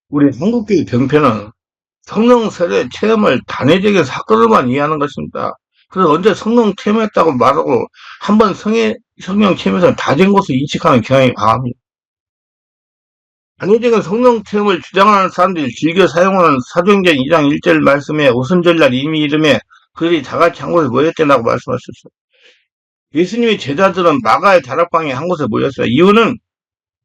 우리 한국교육 병폐는 성령 세례 체험을 단회적인 사건으로만 이해하는 것입니다. 그래서 언제 성령 체험했다고 말하고 한번 성령 체험에서 다 된 것을 인식하는 경향이 강합니다. 단회적인 성령 체험을 주장하는 사람들이 즐겨 사용하는 사도행전 2장 1절 말씀에 오순절날 이미 이름에 그들이 다 같이 한 곳에 모였다고 말씀하셨어요. 예수님의 제자들은 마가의 다락방에 한 곳에 모였어요. 이유는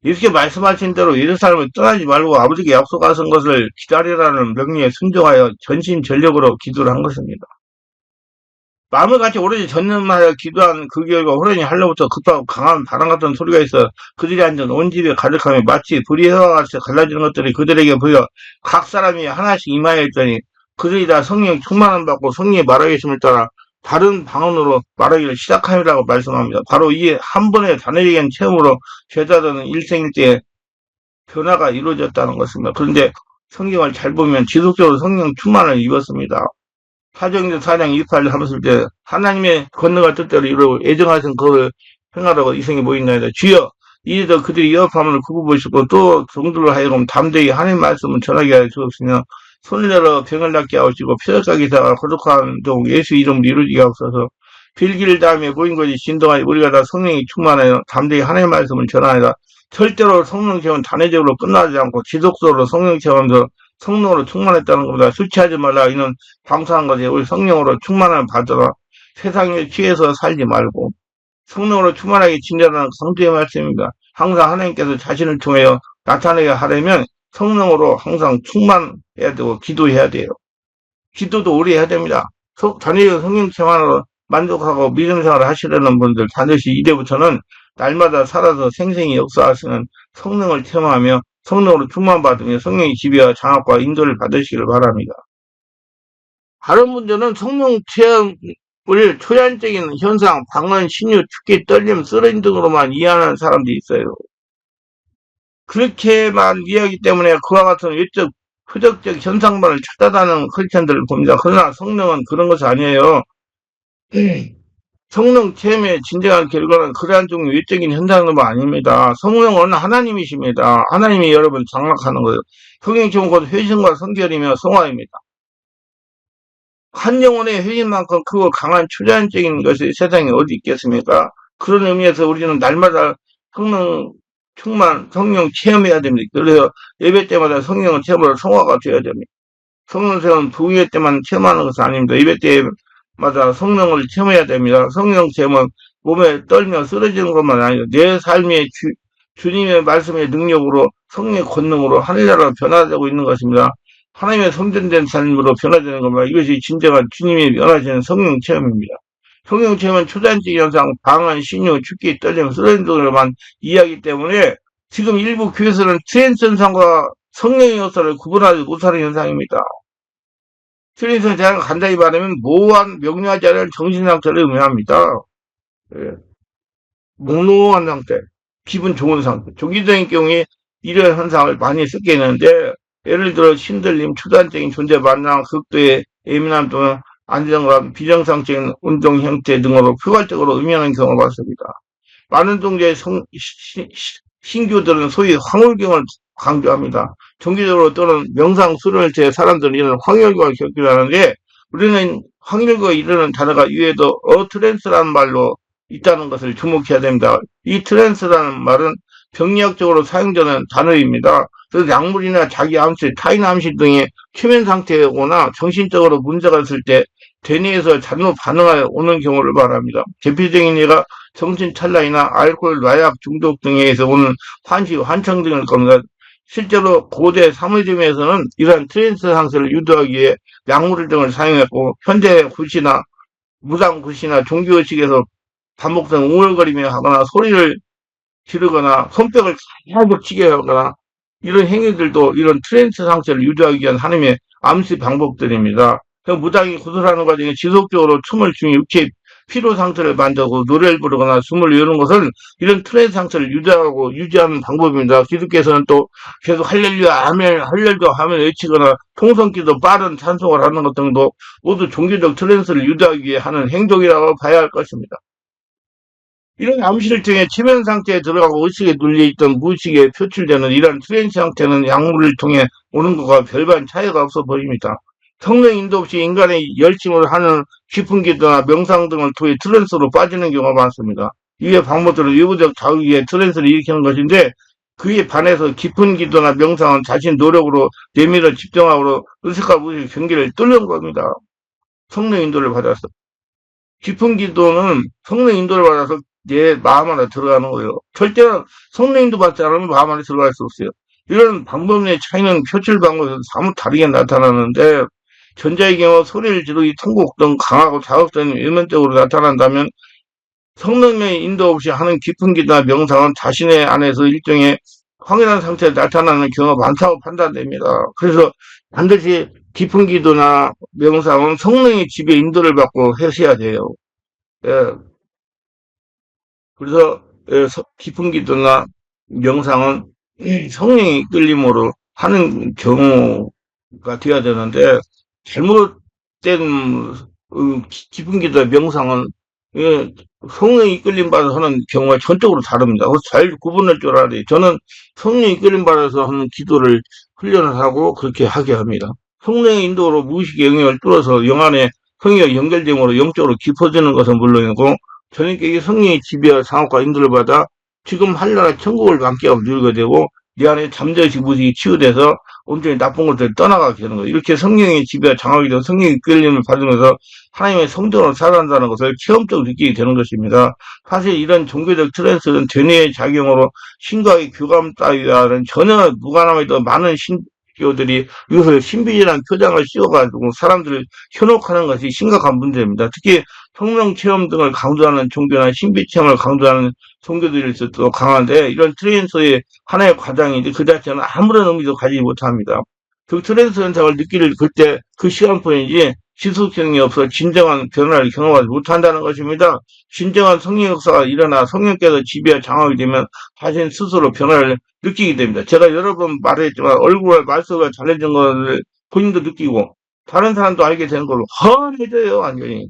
이렇게 말씀하신 대로 예루살렘을 떠나지 말고 아버지께 약속하신 것을 기다리라는 명령에 순종하여 전심전력으로 기도를 한 것입니다. 마음을 같이 오로지 전념하여 기도한 그 결과 호련히 하려부터 급하고 강한 바람 같은 소리가 있어 그들이 앉은 온 집에 가득하며 마치 불이 해와 같이 갈라지는 것들이 그들에게 보여 각 사람이 하나씩 임하여 있더니 그들이 다 성령 충만함 받고 성령의 말하겠음을 따라 다른 방언으로 말하기를 시작함이라고 말씀합니다. 바로 이 한 번의 단회적인 체험으로 제자들은 일생일대에 변화가 이루어졌다는 것입니다. 그런데 성경을 잘 보면 지속적으로 성령 충만을 입었습니다. 사도행전 4장 28절 하셨을 때 하나님의 권능을 뜻대로 이루고 애정하신 그를 행하라고 이생이 모인나이다. 주여 이제도 그들이 여업함을 굽어보시고 또 종들로 하여금 담대히 하나님 말씀을 전하게 하여 주옵시며 손을 내어 병을 낫게 하시고 폐역하게 다가 거룩한 종 예수 이름으로 이루어지게 하옵소서. 빌기를 다음에 모인 것이 진동하여 우리가 다 성령이 충만하여 담대히 하나님 말씀을 전하여라. 절대로 성령 체험은 단회적으로 끝나지 않고 지속적으로 성령 체험하면서 성령으로 충만했다는 것보다 수치하지 말라. 이는 감사한 것이 우리 성령으로 충만함을 받아라. 세상에 취해서 살지 말고 성령으로 충만하게 진전하는 강조의 말씀입니다. 항상 하나님께서 자신을 통하여 나타내게 하려면 성령으로 항상 충만해야 되고 기도해야 돼요. 기도도 오래 해야 됩니다. 단위의 성령 체험으로 만족하고 믿음 생활을 하시려는 분들 반드시 이제부터는 날마다 살아서 생생히 역사하시는 성령을 체험하며 성령으로 충만받으며 성령의 지배와 장악과 인도를 받으시기를 바랍니다. 다른 문제는 성령 체험을 초자연적인 현상, 방언, 신유, 축기, 떨림, 쓰러짐 등으로만 이해하는 사람들이 있어요. 그렇게만 이해하기 때문에 그와 같은 외적, 표적적 현상만을 찾아다니는 크리스천들을 봅니다. 그러나 성령은 그런 것이 아니에요. 성령 체험의 진정한 결과는 그러한 종류의 외적인 현상은 아닙니다. 성령은 하나님이십니다. 하나님이 여러분 장락하는 거예요. 성령 체험은 곧 회심과 성결이며 성화입니다. 한 영혼의 회심만큼 크고 강한 초자연적인 것이 세상에 어디 있겠습니까? 그런 의미에서 우리는 날마다 성령 충만, 성령 체험해야 됩니다. 그래서 예배 때마다 성령 체험으로 성화가 되어야 됩니다. 성령 체험은 부흥회 때만 체험하는 것은 아닙니다. 예배 때마다 성령을 체험해야 됩니다. 성령 체험은 몸에 떨며 쓰러지는 것만 아니라 내 삶의 주님의 말씀의 능력으로 성령의 권능으로 하늘나라로 변화되고 있는 것입니다. 하나님의 성전된 삶으로 변화되는 겁니다. 이것이 진정한 주님이 변화되는 성령 체험입니다. 성령 체험은 초자연적 현상, 방언, 신유, 축기, 떨림, 쓰러짐 등으로만 이해하기 때문에 지금 일부 교회에서는 트랜스 현상과 성령의 요소를 구분하지 못하는 현상입니다. 트랜스 현상을 간단히 말하면 모호한 명료하지 않은 정신 상태를 의미합니다. 예. 몽롱한 상태, 기분 좋은 상태. 종교적인 경우에 이런 현상을 많이 쓰게 되는데 예를 들어 신들림, 초단적인 존재 만남, 극도의 예민함 또는 안정감, 비정상적인 운동 형태 등으로 포괄적으로 의미하는 경우를 봤습니다. 많은 종교의 신교들은 소위 황홀경을 강조합니다. 종교적으로 또는 명상 수련을 제 사람들은 이런 황홀경을 겪기도 하는데 우리는 황홀경에 이르는 단어가 이외에도 트랜스라는 말로 있다는 것을 주목해야 됩니다. 이 트랜스라는 말은 병리학적으로 사용되는 단어입니다. 그래서 약물이나 자기 암시, 타인 암시 등의 최면 상태에 오나 정신적으로 문제가 있을 때 대뇌에서 잘못 반응하여 오는 경우를 말합니다. 대표적인 예가 정신찬란이나 알코올, 마약 중독 등에 의해서 오는 환시, 환청 등일 겁니다. 실제로 고대 사무점에서는 이러한 트랜스 상태를 유도하기 위해 약물 등을 사용했고 현대 굿이나 무당 굿이나 종교의식에서 반복된 웅얼거리며 하거나 소리를 지르거나 손뼉을 계속 치게 하거나 이런 행위들도 이런 트랜스 상태를 유도하기 위한 하나님의 암시 방법들입니다. 무당이 구슬하는 과정에 지속적으로 춤을 추며 육체의 피로 상태를 만들고 노래를 부르거나 숨을 이루는 것은 이런 트랜스 상태를 유도하고 유지하는 방법입니다. 기독교에서는 또 계속 할렐루야 아멘 할렐루야 하면 외치거나 통성기도 빠른 찬송을 하는 것 등도 모두 종교적 트랜스를 유도하기 위해 하는 행동이라고 봐야 할 것입니다. 이런 암시를 통해 최면 상태에 들어가고 의식에 눌려있던 무의식에 표출되는 이러한 트랜스 상태는 약물을 통해 오는 것과 별반 차이가 없어 보입니다. 성령 인도 없이 인간의 열심을 하는 깊은 기도나 명상 등을 통해 트랜스로 빠지는 경우가 많습니다. 이의 방법들은 외부적 자극에 트랜스를 일으키는 것인데 그에 반해서 깊은 기도나 명상은 자신 노력으로 내면을 집중하고 의식과 무의식 경계를 뚫는 겁니다. 성령 인도를 받아서. 깊은 기도는 성령 인도를 받아서 내 마음 안에 들어가는 거예요. 절대로 성령 인도 받지 않으면 마음 안에 들어갈 수 없어요. 이런 방법의 차이는 표출 방법에서 사뭇 다르게 나타나는데 전자의 경우 소리를 지르기, 통곡 등 강하고 자극적인 일면적으로 나타난다면 성령의 인도 없이 하는 깊은 기도나 명상은 자신의 안에서 일종의 황홀한 상태에 나타나는 경우가 많다고 판단됩니다. 그래서 반드시 깊은 기도나 명상은 성령의 지배 인도를 받고 하셔야 돼요. 예, 그래서 깊은 기도나 명상은 성령의 이끌림으로 하는 경우가 되어야 되는데 잘못된 깊은 기도나 명상은 예, 성령의 이끌림 받아서 하는 경우가 전적으로 다릅니다. 그래서 잘 구분할 줄 알아야 돼요. 저는 성령의 이끌림 받아서 하는 기도를 훈련을 하고 그렇게 하게 합니다. 성령의 인도로 무의식의 영역을 뚫어서 영안에 성령이 연결됨으로 영적으로 깊어지는 것은 물론이고 저녁에 성령의 지배와 상업과 인도를 받아 지금 한나라 천국을 만끽 하고 누리게 되고 내 안에 잠재의식 무의식이 치유돼서 온전히 나쁜 것들을 떠나가게 되는 거예요. 이렇게 성령의 지배와 장악이 되고 성령의 이끌림을 받으면서 하나님의 성전으로 살아간다는 것을 체험적으로 느끼게 되는 것입니다. 사실 이런 종교적 트랜스는 되뇌의 작용으로 신과의 교감 따위와는 전혀 무관함에도 많은 신교들이 이것을 신비주의라는 표장을 씌워가지고 사람들을 현혹하는 것이 심각한 문제입니다. 특히 성령 체험 등을 강조하는 종교나 신비 체험을 강조하는 종교들이 있어도 강한데 이런 트랜스의 하나의 과정인데 그 자체는 아무런 의미도 가지지 못합니다. 그 트랜스 현상을 느낄 그때 그 시간뿐이지 지속성이 없어 진정한 변화를 경험하지 못한다는 것입니다. 진정한 성령 역사가 일어나 성령께서 지배와 장악이 되면 자신 스스로 변화를 느끼게 됩니다. 제가 여러 번 말했지만 얼굴과 말소가 잘해진 것을 본인도 느끼고 다른 사람도 알게 되는 걸로 훤해져요, 완전히.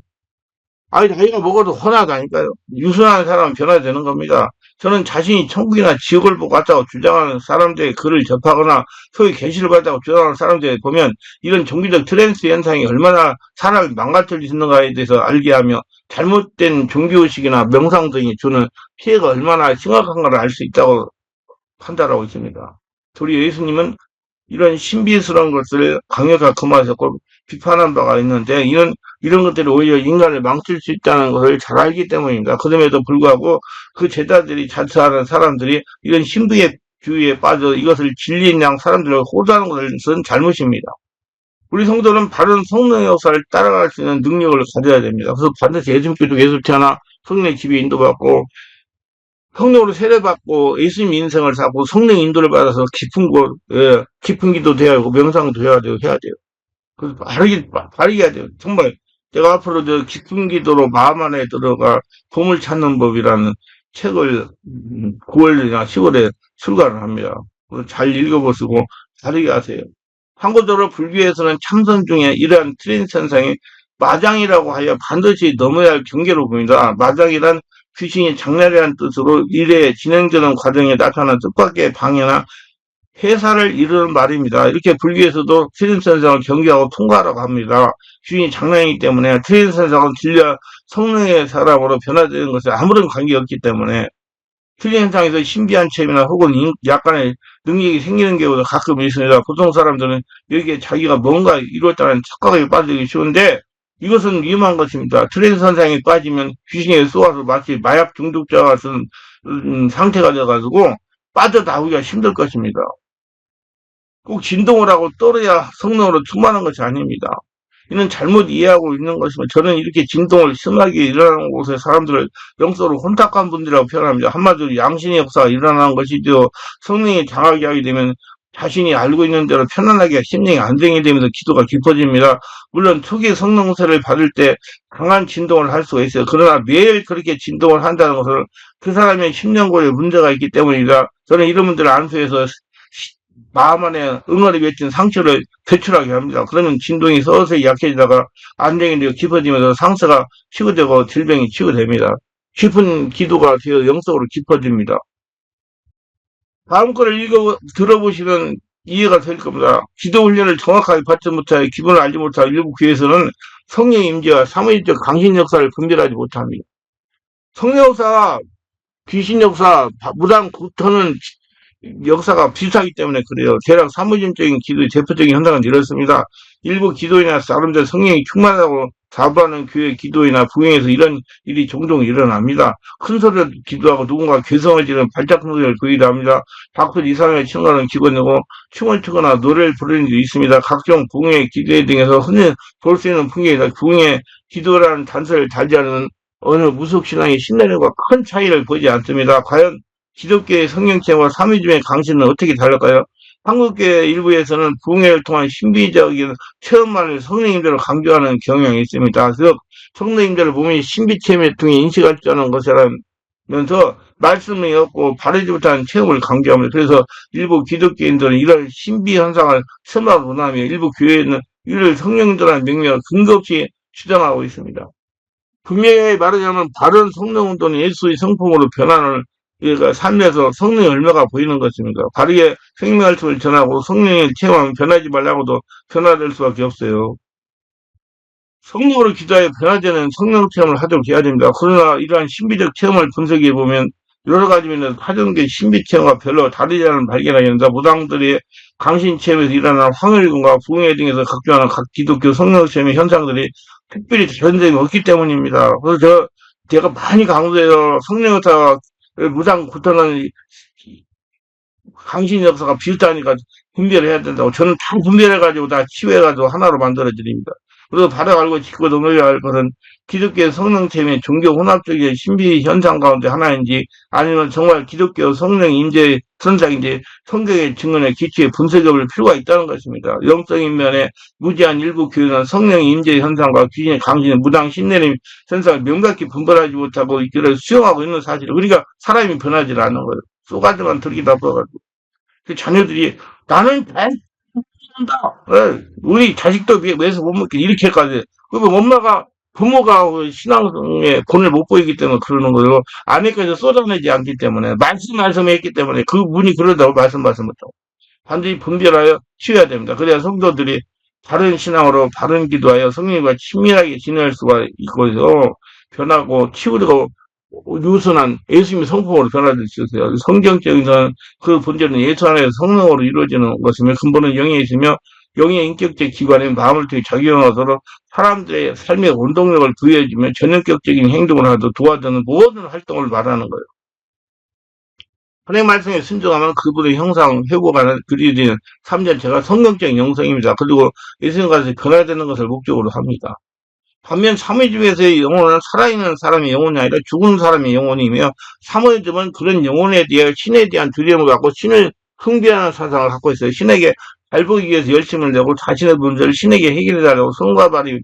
아니, 나이가 먹어도 훤하다니까요. 유순한 사람은 변화되는 겁니다. 저는 자신이 천국이나 지옥을 보고 왔다고 주장하는 사람들의 글을 접하거나 소위 계시를 받았다고 주장하는 사람들을 보면 이런 종교적 트랜스 현상이 얼마나 사람을 망가뜨릴 수 있는가에 대해서 알게 하며 잘못된 종교의식이나 명상 등이 주는 피해가 얼마나 심각한가를 알 수 있다고 판단하고 있습니다. 우리 예수님은 이런 신비스러운 것을 강력하게 금하셨고 비판한 바가 있는데 이런 것들이 오히려 인간을 망칠 수 있다는 것을 잘 알기 때문입니다. 그럼에도 불구하고 그 제자들이 자처하는 사람들이 이런 신비의 주의에 빠져 이것을 진리인 양 사람들을 호도하는 것은 잘못입니다. 우리 성도는 바른 성령의 역사를 따라갈 수 있는 능력을 가져야 됩니다. 그래서 반드시 예수님께도 예수 태어나 성령의 지배 인도받고 성령으로 세례받고 예수님 인생을 사고 성령 인도를 받아서 깊은 곳, 깊은 기도도 해야 하고 명상도 해야 되고 해야 돼요. 그래서 바르게 해야 돼요. 정말 제가 앞으로 저 깊은 기도로 마음 안에 들어가 보물 찾는 법이라는 책을 9월이나 10월에 출간을 합니다. 잘 읽어보시고 바르게 하세요. 참고적으로 불교에서는 참선 중에 이러한 트랜스 현상이 마장이라고 하여 반드시 넘어야 할 경계로 보입니다. 마장이란 귀신이 장난이라는 뜻으로 일에 진행되는 과정에 나타난 뜻밖의 방해나 해사를 이루는 말입니다. 이렇게 불교에서도 트랜스 현상을 경계하고 통과하라고 합니다. 귀신이 장난이기 때문에 트랜스 현상은 진리와 성령의 사람으로 변화되는 것에 아무런 관계가 없기 때문에 트랜스 현상에서 신비한 체험이나 혹은 약간의 능력이 생기는 경우도 가끔 있습니다. 보통 사람들은 여기에 자기가 뭔가 이루었다는 착각에 빠지기 쉬운데 이것은 위험한 것입니다. 트랜스 현상에 빠지면 귀신에 쏘아서 마치 마약 중독자 같은 상태가 돼가지고 빠져나오기가 힘들 것입니다. 꼭 진동을 하고 떨어야 성령으로 충만한 것이 아닙니다. 이는 잘못 이해하고 있는 것이면 저는 이렇게 진동을 심하게 일어나는 곳에 사람들을 영적으로 혼탁한 분들이라고 표현합니다. 한마디로 양신의 역사가 일어나는 것이죠. 성령이 장하게 하게 되면 자신이 알고 있는 대로 편안하게 심령이 안정이 되면서 기도가 깊어집니다. 물론 초기 성령세를 받을 때 강한 진동을 할 수가 있어요. 그러나 매일 그렇게 진동을 한다는 것은 그 사람의 심령골에 문제가 있기 때문이다. 저는 이런 분들을 안수해서 마음 안에 응어리 맺힌 상처를 배출하게 합니다. 그러면 진동이 서서히 약해지다가 안정이 되고 깊어지면서 상처가 치유되고 질병이 치유됩니다. 깊은 기도가 되어 영적으로 깊어집니다. 다음 거를 들어보시면 이해가 될 겁니다. 기도 훈련을 정확하게 받지 못하여 기본을 알지 못하여 일부 교회에서는 성령 임재와 사무엘적 강신 역사를 분별하지 못합니다. 성령 역사와 귀신 역사, 무당 구터는 역사가 비슷하기 때문에 그래요. 대략 사무진적인 기도의 대표적인 현상은 이렇습니다. 일부 기도인이나 사람들 성령이 충만하고 자부하는 교회 기도이나 부흥에서 이런 일이 종종 일어납니다. 큰 소리로 기도하고 누군가 괴성을 지르는 발작 소리를 보이기도 합니다. 박수 이상의 청가는 기본이고 춤을 추거나 노래를 부르는 일이 있습니다. 각종 부흥의 기도회 등에서 흔히 볼 수 있는 풍경이다. 부흥의 기도라는 단서를 달지 않은 어느 무속신앙의 신뢰력과 큰 차이를 보지 않습니다. 과연 기독교의 성령체와 삼위중의 강신은 어떻게 다를까요? 한국교회 일부에서는 부흥회를 통한 신비적인 체험만을 성령님들을 강조하는 경향이 있습니다. 즉 성령님들을 몸이 신비체험을 통해 인식할 줄 아는 것이라면서 말씀이 없고 바르지 못한 체험을 강조합니다. 그래서 일부 기독교인들은 이런 신비 현상을 선호하고 나며 일부 교회는 이를 성령님들의 명령을 근거 없이 주장하고 있습니다. 분명히 말하자면 바른 성령 운동은 예수의 성품으로 변화를 그러니까 삶에서 성령의 열매가 보이는 것입니다. 바르게 생명 말씀을 전하고 성령의 체험하면 변하지 말라고도 변화될 수밖에 없어요. 성령으로 기도하여 변화되는 성령 체험을 하도록 해야 됩니다. 그러나 이러한 신비적 체험을 분석해 보면 여러 가지 면에서 하정된 신비 체험과 별로 다르지 않은 발견하게 된다. 무당들의 강신 체험에서 일어나는 황홀금과 부흥회 등에서 각종하는 각 기독교 성령 체험의 현상들이 특별히 다른 점이 없기 때문입니다. 그래서 제가 많이 강조해요. 성령 역사가 무당 구터는 강신 역사가 비슷하니까 분별해야 된다고. 저는 다 분별해가지고 다 치유해가지고 하나로 만들어드립니다. 그리고 바로 알고 짚고 넘어야 할 것은 기독교 성령 체험의 종교 혼합적인 신비 현상 가운데 하나인지 아니면 정말 기독교 성령 임재 선상인지 성경의 증언에 기초해 분석해 볼 필요가 있다는 것입니다. 영적인 면에 무지한 일부 교회는 성령 임재 현상과 귀신의 강신의 무당 신내림 현상을 명백히 분별하지 못하고 이들을 수용하고 있는 사실. 그러니까 사람이 변하지 않는 거예요. 쏘가지만 들기다 보가지고 그 자녀들이 나는 한다. 우리 자식도 위해서 못 먹게 이렇게까지. 그리고 엄마가 부모가 신앙의 본을 못 보이기 때문에 그러는 거예요. 아내까지 쏟아내지 않기 때문에 말씀했기 때문에 그 분이 그러다고 말씀못하고 반드시 분별하여 치워야 됩니다. 그래야 성도들이 바른 신앙으로 바른 기도하여 성령과 친밀하게 지낼 수가 있고 변하고 치우고 유순한 예수님의 성품으로 변화될 수 있어요. 성경적인 그 본질은 예수 안에서 성령으로 이루어지는 것이며 근본은 영에 있으며 영의 인격적 기관인 마음을 통해 작용하도록 사람들의 삶의 원동력을 부여해주며 전형격적인 행동을 하도 도와주는 모든 활동을 말하는 거예요. 하나님 말씀에 순종하면 그분의 형상 회복하는 그리는 삶자체가 성경적인 영성입니다. 그리고 예수님 가서 변화되는 것을 목적으로 합니다. 반면 사무엘집에서의 영혼은 살아있는 사람의 영혼이 아니라 죽은 사람의 영혼이며 사무엘집은 그런 영혼에 대해 신에 대한 두려움을 갖고 신을 숭배하는 사상을 갖고 있어요. 신에게 잘 보이기 위해서 열심을 내고 자신의 문제를 신에게 해결해달라고 손과 발이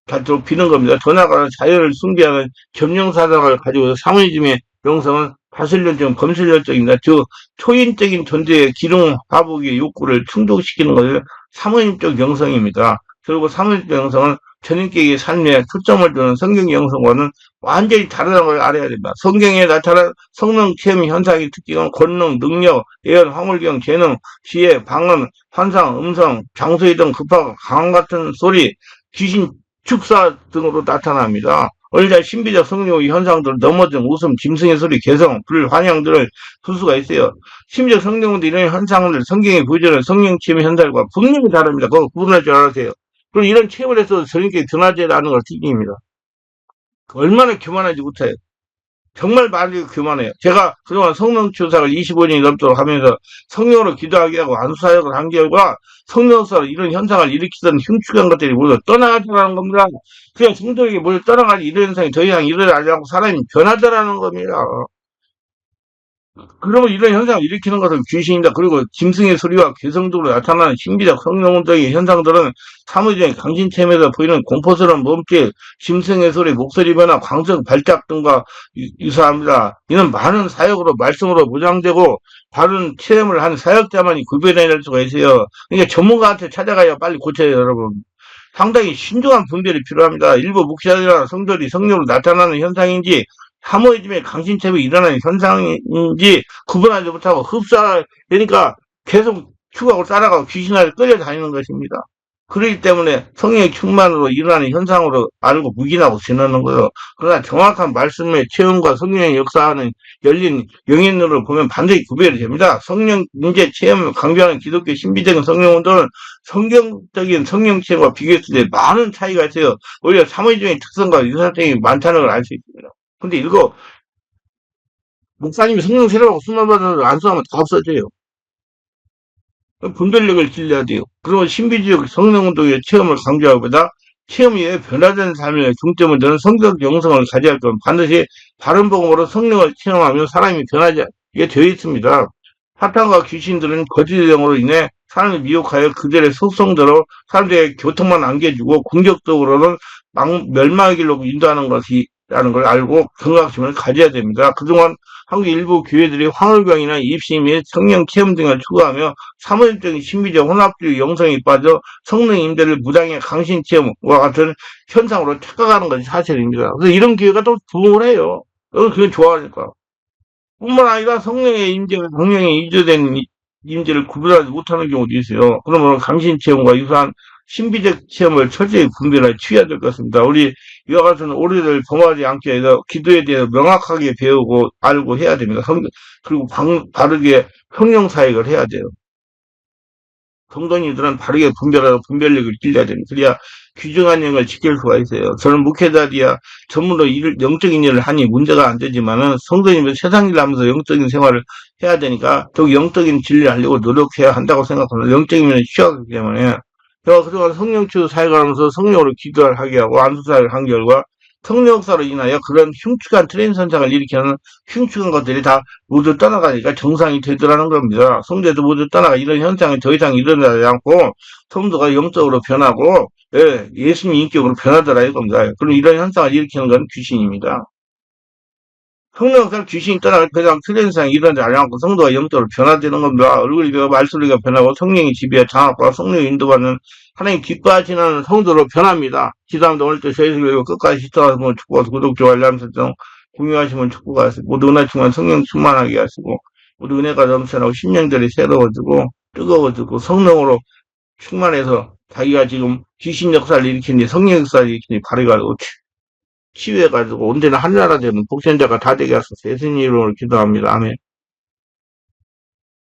닿도록 비는 겁니다. 더 나아가 자연을 숭배하는 점령사상을 가지고 사무엘집의 명성은 다슬련적, 범슬련적입니다. 즉 초인적인 존재의 기능 화복의 욕구를 충족시키는 것을 사무엘적 영성입니다. 그리고 사무엘적 영성은 전인격의 삶에 초점을 두는 성경 영성과는 완전히 다르다는 걸 알아야 됩니다. 성경에 나타난 성령 체험 현상의 특징은 권능, 능력, 예언, 황홀경, 재능, 지혜, 방언, 환상, 음성, 장소의 등 급하고 강한 같은 소리, 귀신 축사 등으로 나타납니다. 어느덧 신비적 성령의 현상들, 넘어짐, 웃음, 짐승의 소리, 개성, 불, 환영들을 풀 수가 있어요. 신비적 성령들 이런 현상들, 성경의 보여주는 성령 체험 현상과 분명히 다릅니다. 그거 구분할 줄 알아세요. 그리고 이런 체험을 해서 저렇게 변화되라는 걸 특징입니다. 얼마나 교만하지 못해요. 정말 많이 교만해요. 제가 그동안 성령 추사를 25년이 넘도록 하면서 성령으로 기도하게 하고 안수사역을 한 결과 성령으로 이런 현상을 일으키던 흉측한 것들이 모두 떠나가자라는 겁니다. 그냥 성도에게 모두 떠나가지 이런 현상이 더 이상 일어나지 않고 사람이 변하자라는 겁니다. 그러면 이런 현상을 일으키는 것은 귀신이다. 그리고 짐승의 소리와 개성적으로 나타나는 신비적 성령운동의 현상들은 사무적인 강신체험에서 보이는 공포스러운 몸짓, 짐승의 소리, 목소리 변화, 광석 발작 등과 유사합니다. 이는 많은 사역으로 말씀으로 무장되고 바른 체험을 한 사역자만이 구별해낼 수가 있어요. 그러니까 전문가한테 찾아가야 빨리 고쳐요, 여러분. 상당히 신중한 분별이 필요합니다. 일부 목사들이나 성도들이 성령으로 나타나는 현상인지 사모예즘의 강신체험이 일어나는 현상인지 구분하지 못하고 흡사되니까 계속 추구하고 따라가고 귀신하게 끌려다니는 것입니다. 그렇기 때문에 성령의 충만으로 일어나는 현상으로 알고 묵인하고 지내는 거예요. 그러나 정확한 말씀의 체험과 성령의 역사하는 열린 영역으로 보면 반드시 구별이 됩니다. 성령 인재 체험을 강조하는 기독교 신비적인 성령운동은 성경적인 성령 체험과 비교했을 때 많은 차이가 있어요. 오히려 사모예즘의 특성과 유사성이 많다는 걸 알 수 있습니다. 근데 이거 목사님이 성령 세례받고 수만 받아서 안수하면 다 없어져요. 분별력을 길러야 돼요. 그리고 신비주의 성령운동의 체험을 강조하기보다 체험 이외에 변화된 삶의 중점을 두는 성적 영성을 가져야 할 건 반드시 바른 복음으로 성령을 체험하면 사람이 변하게 되어 있습니다. 사탄과 귀신들은 거짓의 영으로 인해 사람을 미혹하여 그들의 속성대로 사람들에게 교통만 안겨주고 궁격적으로는 멸망의 길로 인도하는 것이라는 걸 알고 경각심을 가져야 됩니다. 그동안 한국 일부 교회들이 황홀병이나 입시 및 성령 체험 등을 추구하며 사무적인 신비적 혼합주의 영성이 빠져 성령 임재를 무당의 강신 체험과 같은 현상으로 착각하는 것이 사실입니다. 그래서 이런 교회가 또 부흥을 해요. 그건 좋아하니까. 뿐만 아니라 성령의 임재와 성령의 이주된 임재를 구분하지 못하는 경우도 있어요. 그러면 강신 체험과 유사한 신비적 체험을 철저히 분별하여 취해야 될 것 같습니다. 우리 이와 같은 오류를 범하지 않게 해서 기도에 대해서 명확하게 배우고 알고 해야 됩니다. 그리고 바르게 성령 사역을 해야 돼요. 성도님들은 바르게 분별하고 분별력을 길러야 됩니다. 그래야 귀중한 영을 지킬 수가 있어요. 저는 목회자리야 전문으로 영적인 일을 하니 문제가 안 되지만은 성도님은 세상 일을 하면서 영적인 생활을 해야 되니까 더 영적인 진리를 하려고 노력해야 한다고 생각합니다. 영적인 면이 취약하기 때문에 제가 그동안 성령치유 사역을 하면서 성령으로 기도를 하게 하고 안수사역을 한 결과 성령 역사로 인하여 그런 흉측한 트랜스 현상을 일으키는 흉측한 것들이 다 모두 떠나가니까 정상이 되더라는 겁니다. 성도도 모두 떠나가 이런 현상이 더 이상 일어나지 않고 성도가 영적으로 변하고 예수님 인격으로 변하더라 이겁니다. 그럼 이런 현상을 일으키는 건 귀신입니다. 성령 역사 귀신이 떠나가 더 이상 트랜스 현상이 일어나지 않고 성도가 영적으로 변화되는 겁니다. 얼굴이 변하고 말소리가 변하고 성령의 지배에 장악과 성령의 인도받는 하나님 기뻐하시는 성도로 변합니다. 기도합니다. 오늘도 저희 끝까지 시청하시면 축복하고 구독, 좋아요, 알람 설정 공유하시면 축복하시고 모두 은혜 충만 성령 충만하게 하시고 모두 은혜가 넘쳐나고 심령들이 새로워지고 뜨거워지고 성령으로 충만해서 자기가 지금 귀신 역사를 일으키니 성령 역사를 일으키니 발휘가 치유해가지고 언제나 하늘나라 되는 복전자가 다 되게 하소서 예수님 이름으로 기도합니다. 아멘.